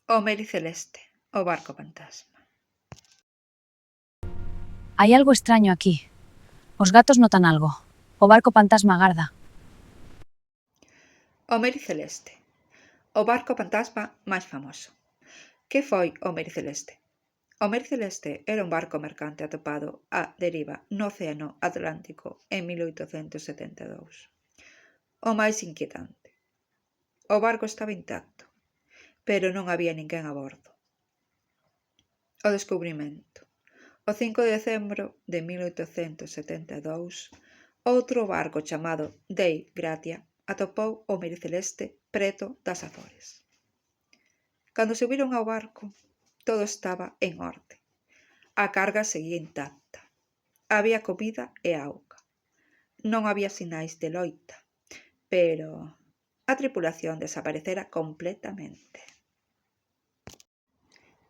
O Mary Celeste, o barco fantasma. Hai algo extraño aquí. Os gatos notan algo. O barco fantasma agarda. O Mary Celeste, o barco fantasma máis famoso. Que foi o Mary Celeste? O Mary Celeste era un barco mercante atopado á deriva no Océano Atlántico en 1872. O máis inquietante. O barco estaba intacto, pero non había ninguén a bordo. O descubrimento. O 5 de decembro de 1872, outro barco chamado Dei Gratia atopou o Mary Celeste preto das Azores. Cando subiron ao barco, todo estaba en orde. A carga seguía intacta. Había comida e auga. Non había sinais de loita, pero a tripulación desaparecera completamente.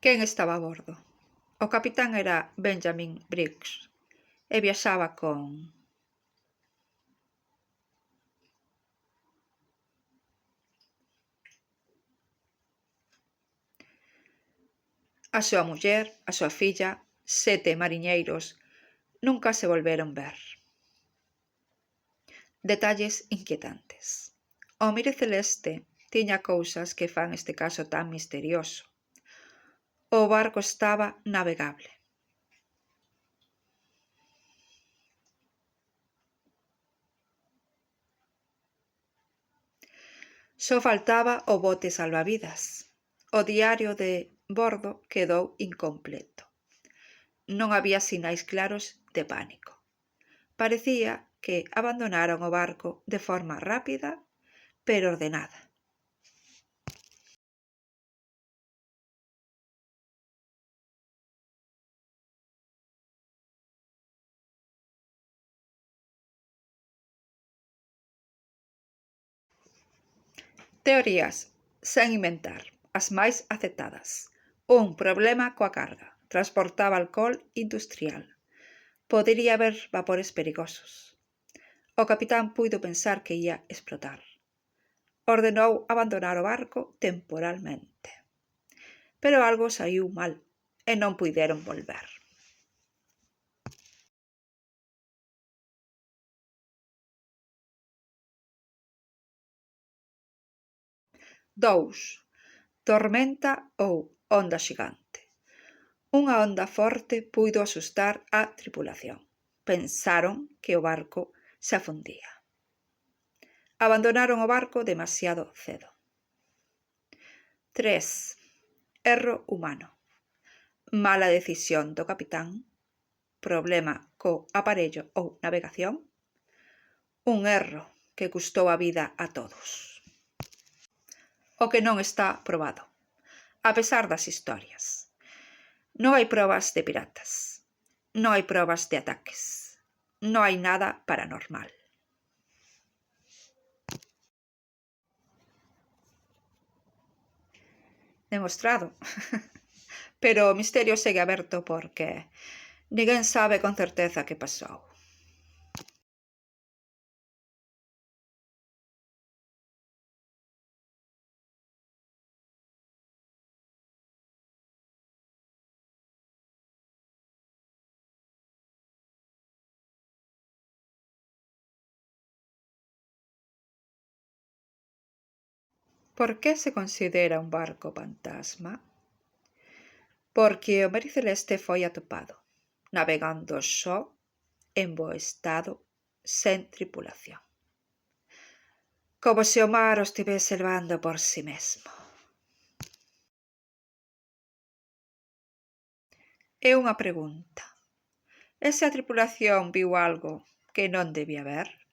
Quen estaba a bordo? O capitán era Benjamin Briggs e viaxaba con a súa muller, a súa filla, 7 mariñeiros. Nunca se volveron ver. Detalles inquietantes. O Mary Celeste tiña cousas que fan este caso tan misterioso. O barco estaba navegable. Só faltaba o bote salvavidas. O diario de bordo quedou incompleto. Non había sinais claros de pánico. Parecía que abandonaron o barco de forma rápida pero ordenada. Teorías sen inventar, as máis aceptadas. Un problema coa carga. Transportaba alcohol industrial. Podería haber vapores perigosos. O capitán puido pensar que ía explotar. Ordenou abandonar o barco temporalmente. Pero algo saiu mal e non puideron volver. Dous. Tormenta ou onda xigante. Unha onda forte puido asustar á tripulación. Pensaron que o barco se afundía. Abandonaron o barco demasiado cedo. 3. Erro humano. Mala decisión do capitán. Problema co aparello ou navegación. Un erro que custou a vida a todos. O que non está probado, a pesar das historias. Non hai probas de piratas. Non hai probas de ataques. Non hai nada paranormal. Demostrado. Pero o misterio segue aberto porque ninguén sabe con certeza que pasou. Por que se considera un barco fantasma? Porque o Mary Celeste foi atopado, navegando só, en bo estado, sen tripulación. Como se o mar o estivese levando por si mesmo. É unha pregunta. E se a tripulación viu algo que non debía ver?